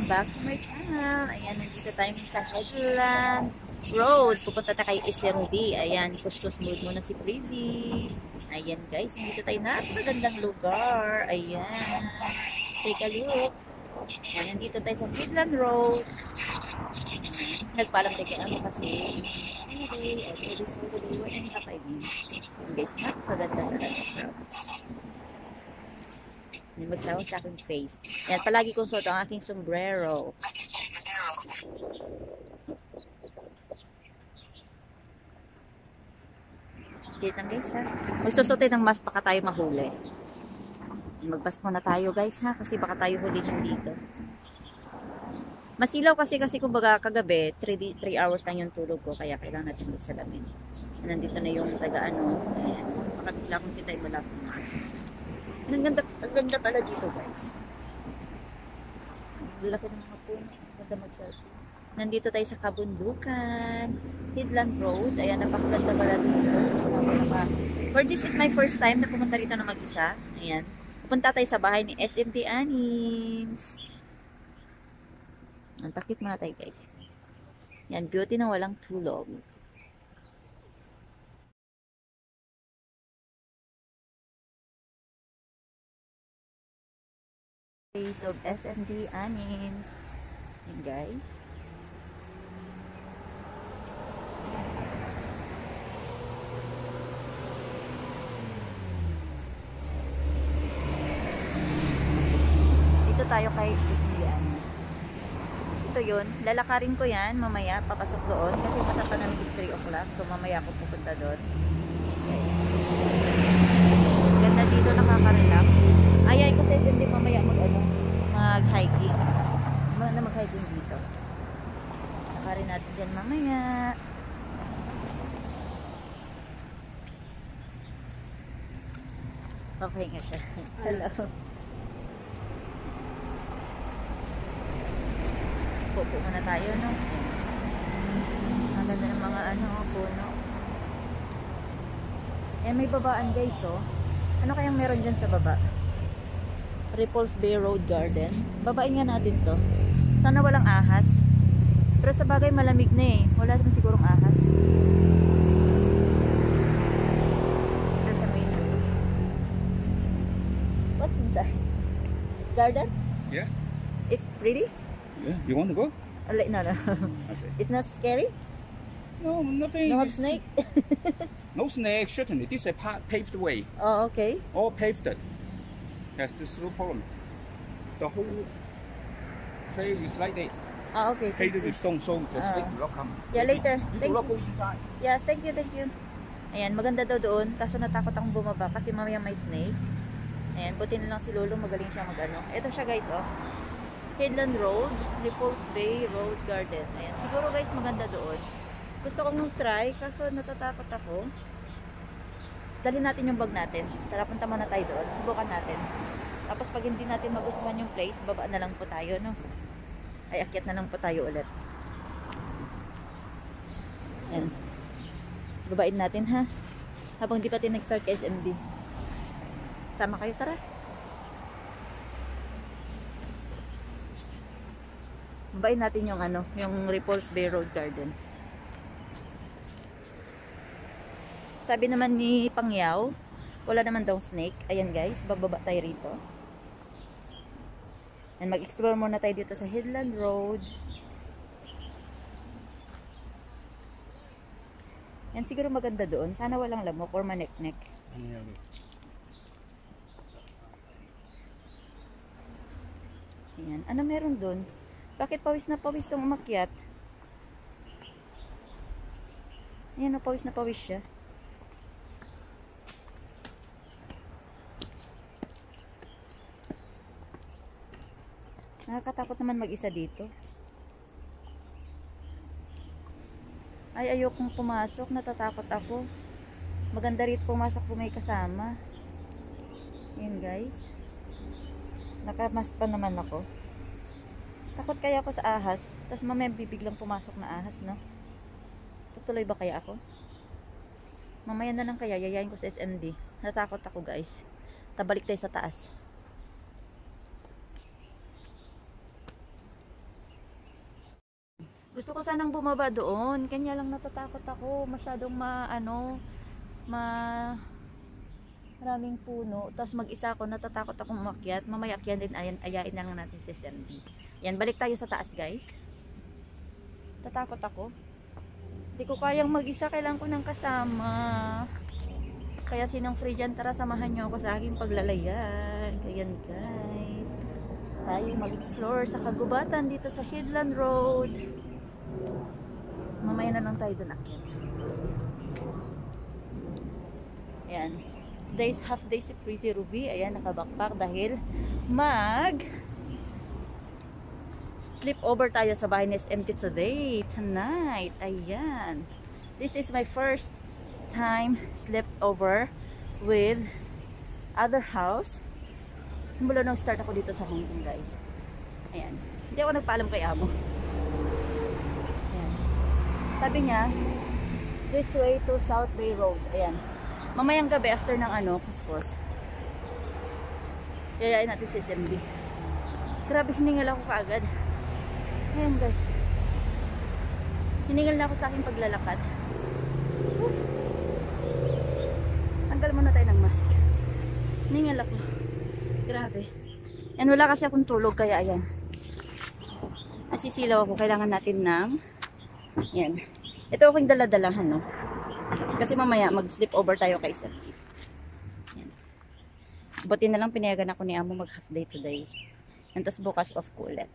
back to my channel. Ayan, nandito tayo sa Headland Road. Pupunta tayo kay SMD. Ayan, kuskus mood muna si Breezy. Ayan guys, nandito tayo na magandang lugar. Ayan, take a look. Ayan, nandito tayo sa Headland Road. Nagpaalam tayo kay ano kasi anyway, at this will be 1.5 minutes. Guys, napakaganda talaga. Magsawa sa aking face. Yan, palagi kong suot ang aking sombrero. Wait lang guys ha. Magsusutin ng mask baka tayo mahuli. Magpas muna tayo guys ha, kasi baka tayo hulihin dito. Masilaw kasi kumbaga kagabi, 3 hours lang yung tulog ko, kaya kailangan natin magsalamin. Nandito na yung taga ano, ayan. Baka bigla kong sitay wala akong mask. Ang ganda pala dito guys. Ang laki ng mga puno. Ganda mag-selfie. Nandito tayo sa kabundukan. Headland Road. Ayan, napakaganda pala dito. For this is my first time na pumunta rito na mag-isa. Ayan. Pupunta tayo sa bahay ni SMD Anins. Pakit muna tayo guys. Yan, beauty na walang tulog. Of SMD Anins. Yan guys. Dito tayo kay SMD Anins. Ito yun. Lalakarin ko yan. Mamaya papasok doon. Kasi masapa namin is 3 o'clock. So mamaya ako pupunta doon. Okay. Ganda dito, nakaka-relax. Ayay ko sa SMD mamaya mag-hiking. Mag-hiking dito. Nakarin natin dyan mamaya. Okay nga siya. Hello. Pupo muna tayo, no? Ang ganda ng mga puno. Eh, may babaan guys, oh. Ano kayang meron dyan sa baba? Ripples Bay Road Garden. Babain nga natin to. Sana walang ahas. Pero sa bagay malamig na eh. Wala naman sigurong ahas. Pero sa may what's inside? Garden? Yeah. It's pretty? Yeah. You want to go? No. Okay. It's not scary? No, nothing. No have snake? No snake, certainly. This is a paved way. Oh, okay. All paved. Yes, there's no problem. The whole trail is like this. Ah, okay. Paved with stone, so the snake will not come. Yeah, later. You will not go inside. Yes, thank you. Ayan, maganda daw doon. Kaso natakot akong bumaba kasi mamaya may snake. Ayan, buti na lang si Lolo, magaling siya mag-ano. Ito siya guys, oh. Headland Road, Ripples Bay Road Garden. Ayan, siguro guys maganda doon. Gusto kong try, kaso natatakot ako. Dalhin natin yung bag natin. Tara, punta muna tayo doon. Subukan natin. Tapos pag hindi natin magustuhan yung place, baba na lang po tayo, no? Ay, akyat na lang po tayo ulit. Ayan. Babain natin, ha? Habang di pa tayo nag-start kay SMD. Sama kayo, tara. Babain natin yung yung Ripples Bay Road Garden. Sabi naman ni Pangyaw, wala naman daw snake. Ayan guys, bababa tayo rito. And mag-explore muna tayo dito sa Headland Road. Yan siguro maganda doon. Sana walang lamok or manek-nek. Ayan. Ano meron doon? Bakit pawis na pawis tong umakyat? Ayan, pawis na pawis siya. Nakakatakot naman mag-isa dito. Ay, ayokong pumasok. Natatakot ako. Maganda rito pumasok kung may kasama. Yan guys. Nakamask pa naman ako. Takot kaya ako sa ahas. Tapos mamaya bibiglang pumasok na ahas, no? Tutuloy ba kaya ako? Mamaya na lang kaya yayain ko sa SMD. Natakot ako guys. Tabalik tayo sa taas. Gusto ko sanang bumaba doon. Kanya lang natatakot ako. Masyadong maraming puno. Tapos mag-isa ako, natatakot akong umakyat. Mamaya akyan din, ayain na lang natin si SMD. Yan, balik tayo sa taas guys. Tatakot ako. Hindi ko kayang mag-isa, kailangan ko ng kasama. Kaya sinong free dyan, tara samahan nyo ako sa aking paglalayan. Ayan guys. Tayo mag-explore sa kagubatan dito sa Headland Road. Mamaya na lang tayo dun akyat. Ayan. Today's half day si Pretty Ruby. Ayan, nakabakpak dahil sleep over tayo sa bahay ni SMT today, tonight. Ayan. This is my first time slept over with other house. Mula nung start ako dito sa Hong Kong guys. Ayan. Hindi ako nagpaalam kay Amo. Ayan. Sabi niya, this way to South Bay Road. Ayan. Mamayang gabi after ng kuskus. Yayain natin si SMB. Grabe, hiningal ako kaagad. Ayan guys. Hiningal na ako sa aking paglalakad. Tanggal muna tayo ng mask. Hiningal ako. Grabe. Yan, wala kasi akong tulog kaya ayan. Nasisilaw ako. Kailangan natin ng yan. Ito aking daladalahan, no? Kasi mamaya mag-sleep over tayo kay SMT. Yan. Buti na lang pinayagan ako ni Amo mag half day today. And tas bukas off ko ulit.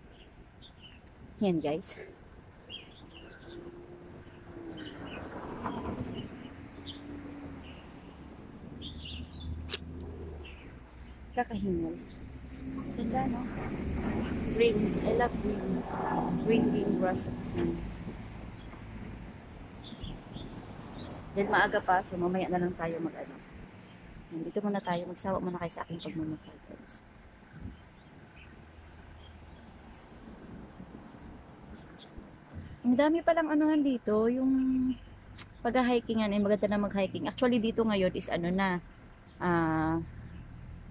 Yan guys. Kakahingal. Ganda, no? Green. I love green. Green grass of green. Dahil maaga pa, so mamaya na lang tayo dito muna tayo, magsawa muna kayo sa aking pagmamahal guys. Ang dami palang anuhan dito, yung pag-hikingan, maganda na mag-hiking. Actually dito ngayon is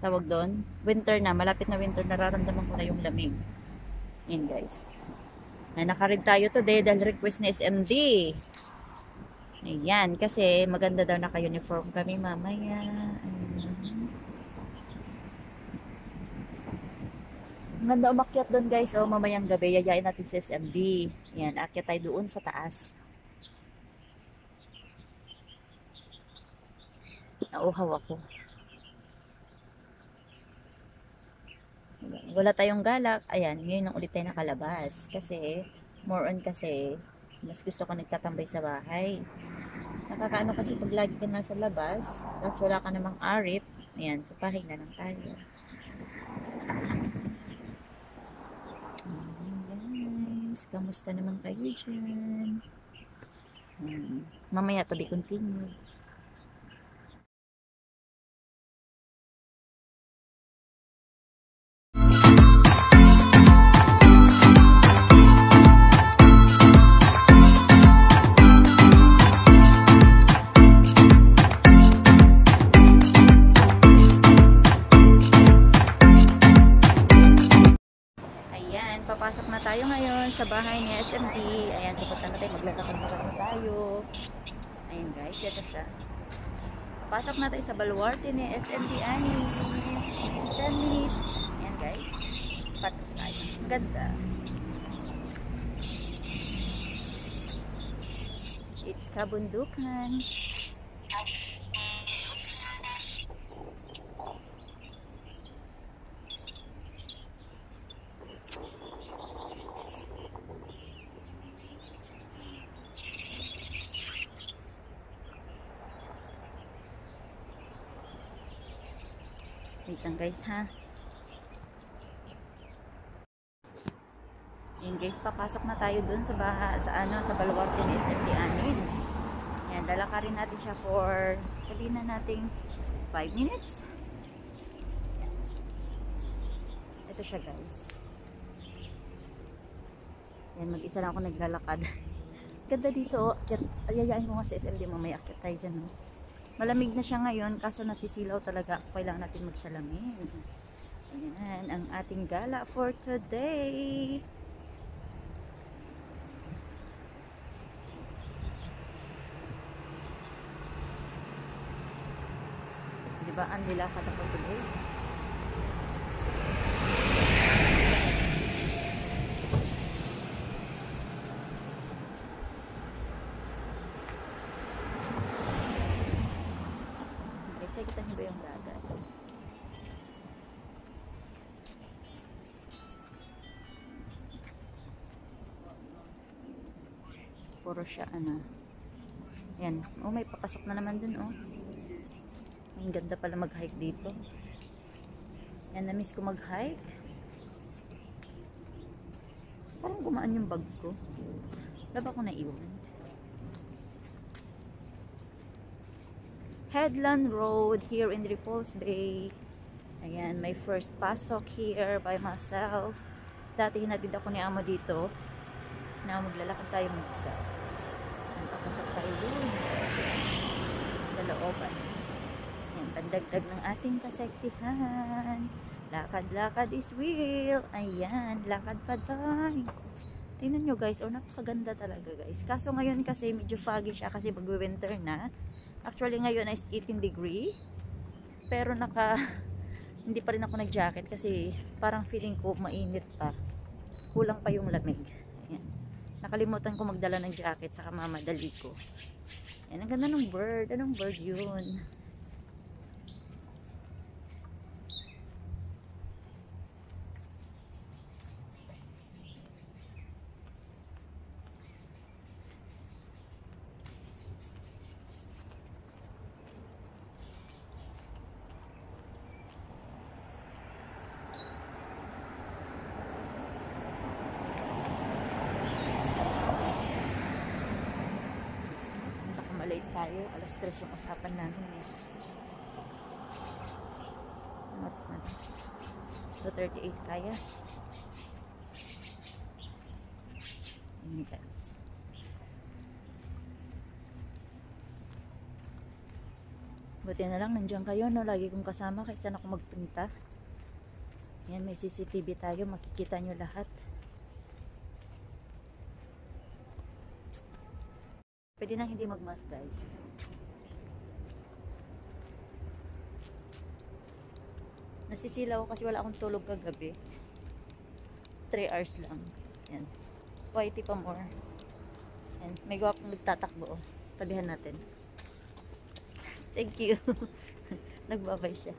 tawag doon, winter na, malapit na winter, nararamdaman ko na yung lamig. Yan guys. Nakarid tayo today dahil request ni SMD. Ayan, kasi maganda daw naka-uniform kami mamaya. Maganda umakyat doon guys. O, mamayang gabi, yayain natin si SMD. Ayan, akyat tayo doon sa taas. Nauhaw ako. Wala tayong galak. Ayan, ngayon lang ulit tayo nakalabas. Kasi, more on kasi, mas gusto ko nagtatambay sa bahay. Nakakaano kasi pag lagi ka nasa labas, tapos wala ka namang arip, ayan, sa bahay na lang tayo. Guys, kamusta naman kayo dyan? Mamaya to be continued. Papasok na tayo ngayon sa bahay ni SMD. Ayan, pupunta na tayo, maglalakad na tayo. Ayan guys, ito siya. Pasok na tayo sa baluarte ni SMD Anis. 10 minutes. Ayan guys, patras tayo. Ganda. It's kabundukan. Wait lang guys ha. Ayan guys, papasok na tayo dun sa baluarte ni SMD Anis. Ayan, lalakarin natin siya for, sabihin na natin 5 minutes. Ito siya guys. Ayan, mag-isa lang ako naglalakad. Ganda dito. Ayayain ko nga sa SMD mamaya. Akit tayo dyan. No? Malamig na siya ngayon. Kaso nasisilaw talaga. Kailangan natin magsalamin. Ayan. Ang ating gala for today. Diba? Ang nilakad ako tuloy. Guys, kita niyo ba yung dagat? Puro siya ano. Yan. Oh, may papasok na naman dun, oh. Ang ganda pala mag-hike dito. Yan, na-miss ko mag-hike. Parang gumaan yung bag ko. Wala ba ako naiwan? Headland Road here in Repulse Bay. Ayan, my first pasok here by myself. Dati hinatid ako ni Amo dito. Na maglalakad tayo mag-isa. Papasok tayo dun. Sa looban. Yan, pandagdag ng ating kaseksihan. Lakad-lakad is real. Ayan, lakad pa tayo. Tingnan nyo guys, oh, napakaganda talaga guys. Kaso ngayon kasi medyo foggy siya kasi mag-winter na. Actually ngayon is 18 degree. Pero hindi pa rin ako nag-jacket kasi parang feeling ko mainit pa. Kulang pa yung lamig. Ayan. Nakalimutan ko magdala ng jacket saka mamadali ko. Ayan, ang ganda ng bird. Anong bird yun? Late tayo, alas 3 yung usapan namin eh. What's na? So 38 kaya. Ayan guys. Buti na lang nandiyan kayo, no? Lagi kong kasama kahit saan ako magpunta. Ayan, may CCTV tayo, makikita nyo lahat. Pwede nang hindi magmask guys. Nasisilaw kasi wala akong tulog kagabi. 3 hours lang. Yan. Whitey pa more. Yan. May gwapong nagtatakbo. Oh. Tabihan natin. Thank you. Nagbabay siya.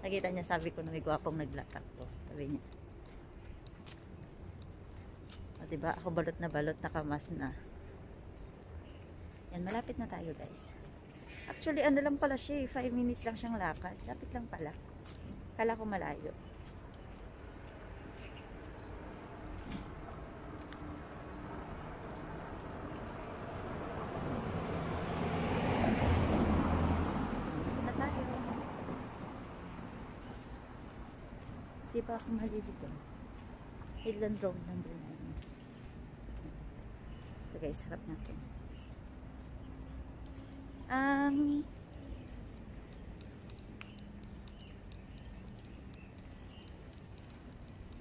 Nakita niya, sabi ko na may gwapong nagtatakbo. Sabi niya. O diba? Ako balot na balot, nakamas na. Yan, malapit na tayo guys. Actually, ano lang pala siya, 5 minutes lang siyang lakad. Lapit lang pala. Kala ko malayo. Lapit na tayo. Di ba ako maliligo? Headland Road number 9. So guys, harap natin.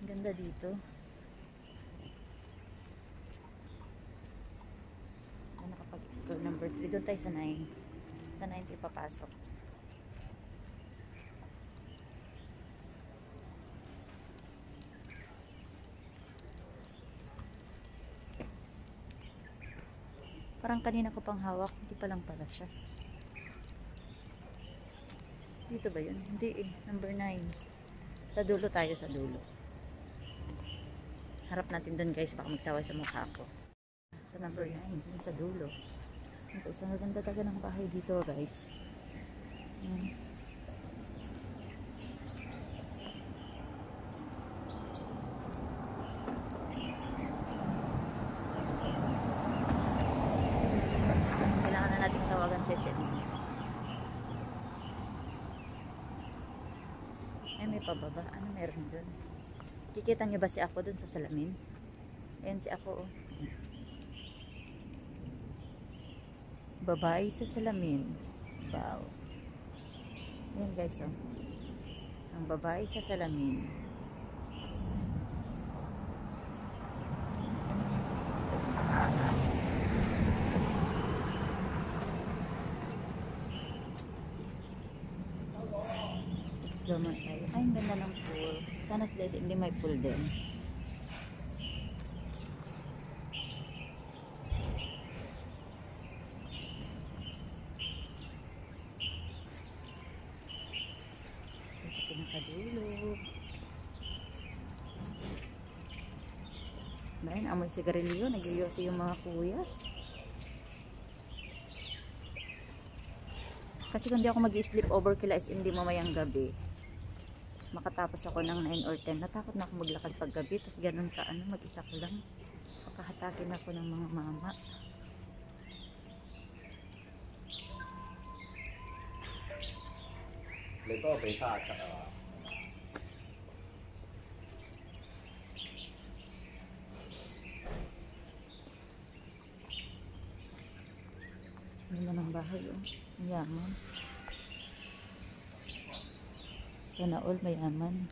Ganda dito. Nakapag-explore number 3. Doon tayo sa 9. Sa 9 tayo papasok. Parang kanina ko pang hawak, hindi pa lang pala siya. Dito ba yun? Hindi eh, number 9. Sa dulo tayo, sa dulo. Harap natin dun guys, baka magsaway sa mukha ko. Sa number 9, yun sa dulo. Okay, so maganda talaga ng bahay dito guys. Ay, may pababa. Ano meron dun? Kikita nyo ba si ako dun sa salamin? Ayan si ako, oh. Babae sa salamin. Wow. Ayan guys, oh. Ang babae sa salamin. gamot tayo. Ay, ang ganda ng pool. Sana sa SM hindi may pool din. Sa pinakadulo. Dahil amoy sigarilyo, nagyoyosi yung mga kuyas. Kasi kung di ako mag-sleep over kila SM di mamayang gabi, makatapos ako ng 9 or 10, natakot na ako maglakad pag gabi, tapos ganun ka, mag-isa ko lang. Pakahatakin ako ng mga mama. Ganda ng bahay, oh. Mayaman. Sana all mayaman.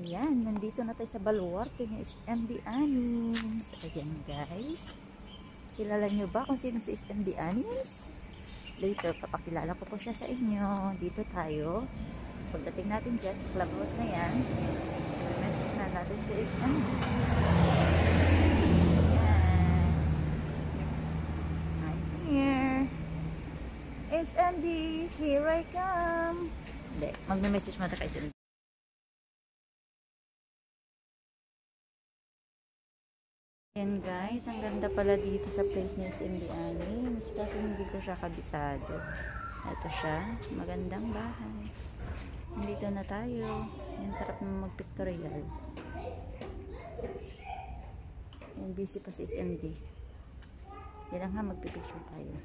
Ayan, nandito na tayo sa baluarte ng SMD Anins. Ayan guys. Kilala nyo ba kung sino si SMD Anins? Later, papakilala ko po siya sa inyo. Dito tayo. Tapos pagdating natin dyan sa clubhouse na yan, message na natin sa SMD. Ayan. I'm here. SMD, here I come. Hindi, magme-message mo na kay SMD. Yan guys, ang ganda pala dito sa place ni SMD Anins. Kasi hindi ko siya kabisado. Ito siya, magandang bahay. Nandito na tayo. Yan, sarap na mag-pictorial. Yan, busy pa si SMD. Yan lang ha, magpipicture tayo.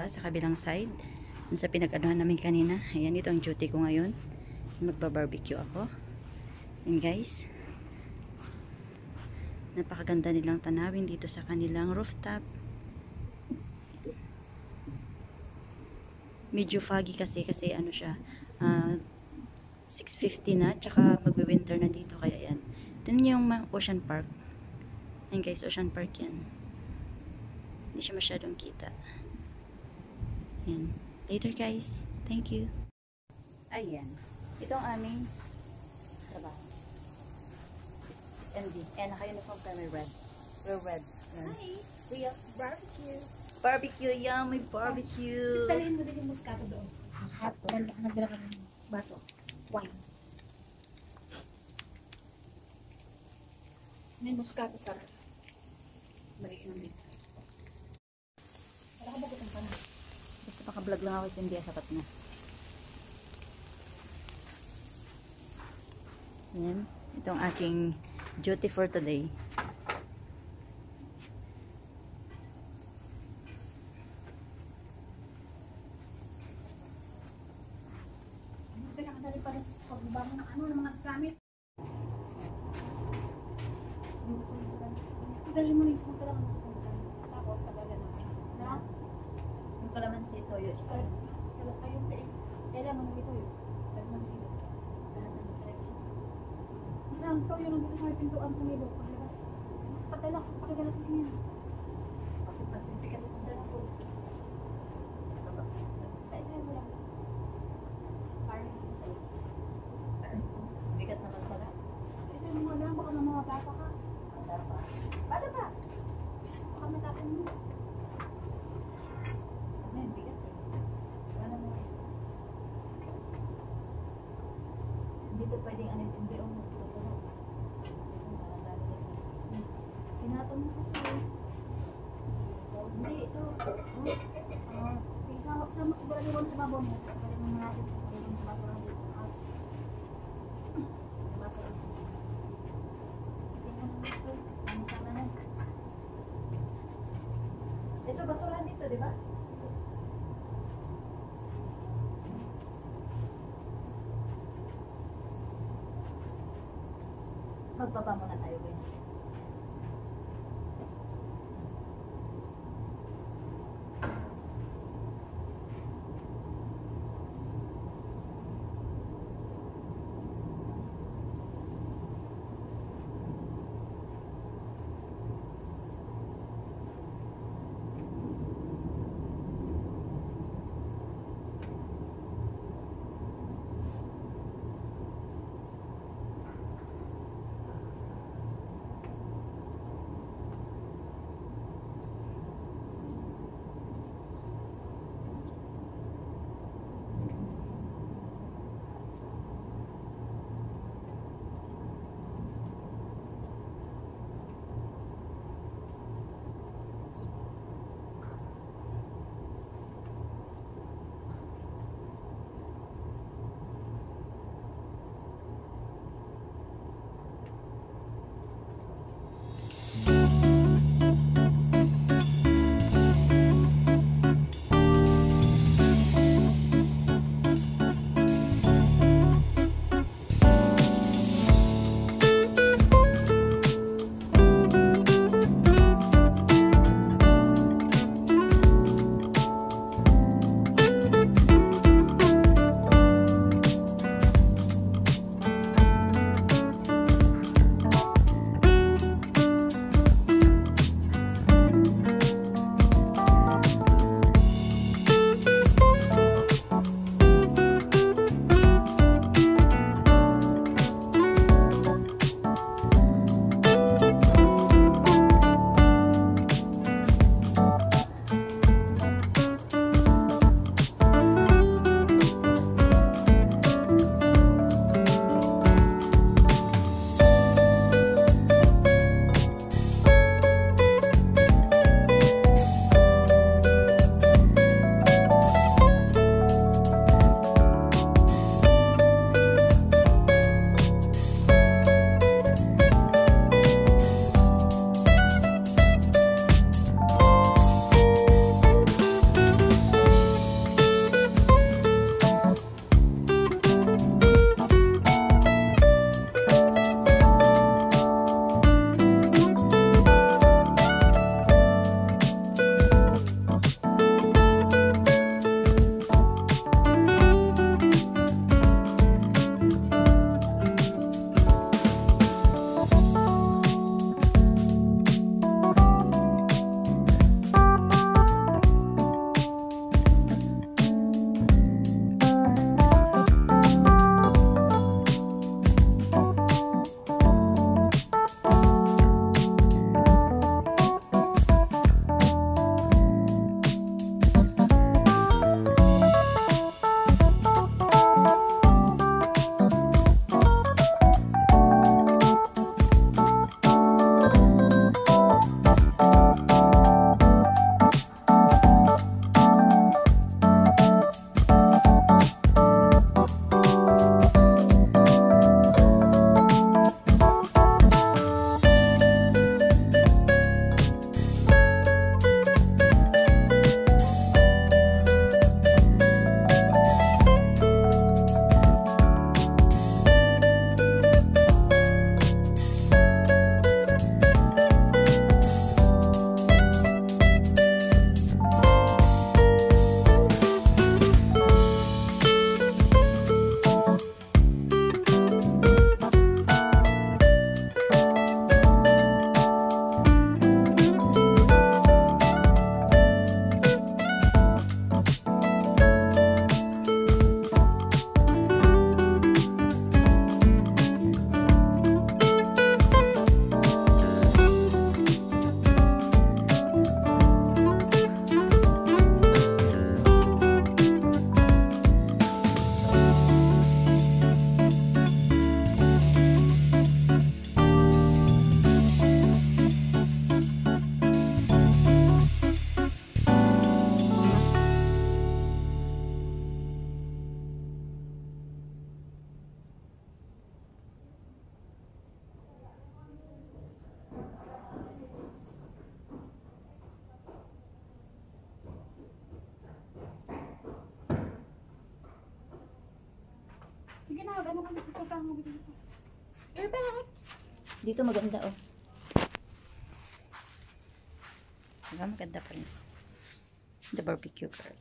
Sa kabilang side, dun sa pinag-anuhan namin kanina. Ayan, ito ang duty ko ngayon. Magba-barbecue ako. And guys, napakaganda nilang tanawin dito sa kanilang rooftop. Medyo foggy kasi ano siya, 6:50 na, tsaka magwi-winter na dito, kaya yan. Tignan yung Ocean Park. Ayan guys, Ocean Park yan. Hindi siya masyadong kita. Ayan. Later guys. Thank you. Ayan. Ito ang aming trabaho. MD. Ayan, naka-uniform kami red. We're red. Ayan. Hi! We have barbecue. Barbecue. Yum! May barbecue. Tapos talin mo din yung muscato doon. Muscato. Nagdala ka ng baso. Wine. May muscato sa maliit ng dito. Wala ka bagutang pa na. Basta maka-vlog lang ako, hindi sapat na. Ayan. Ito ang aking duty for today. para sa pagbabago ng ano, ng mga gamit. Dali mo rin, sumunta lang sa sandan. Tapos, tagalan na kayo. Na? Yung kalamansi, toyo. Kayong kailan mo nandito yun? Dali mo sila. Lahat ng masarap. Ang toyo nandito sa may pintuan pumilo. Paglabas. Padala, pakidala sa siya. Pasimpi kasi kung dala ko. Isa-isa mo lang. Parang isa. Bigat naman pala. Isa mo lang, baka mga bata ka. Bata pa. Bata pa! Baka matapin mo. Ano bigat eh. Wala mo eh. Hindi to pwedeng ano, hindi o magtuturo. Pinatong mo kasi. Hindi, ito. Sama ko lagi ko sa babaw niya. Pwede mo natin pwede sa baso lang dito sa house. Baso lang. Tingnan mo ito. Ano sana na? Ito, basurahan dito, di ba? Magbaba muna tayo, guys. Puntahan mo dito. Dito maganda oh. Diba maganda pa rin. The barbecue girl.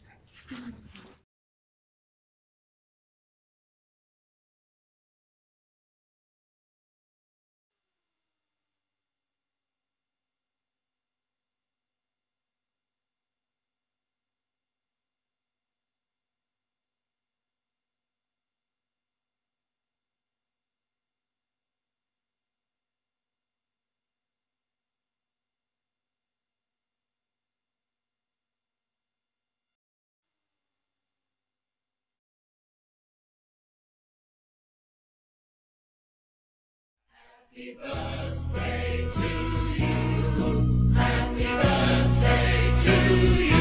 Happy birthday to you.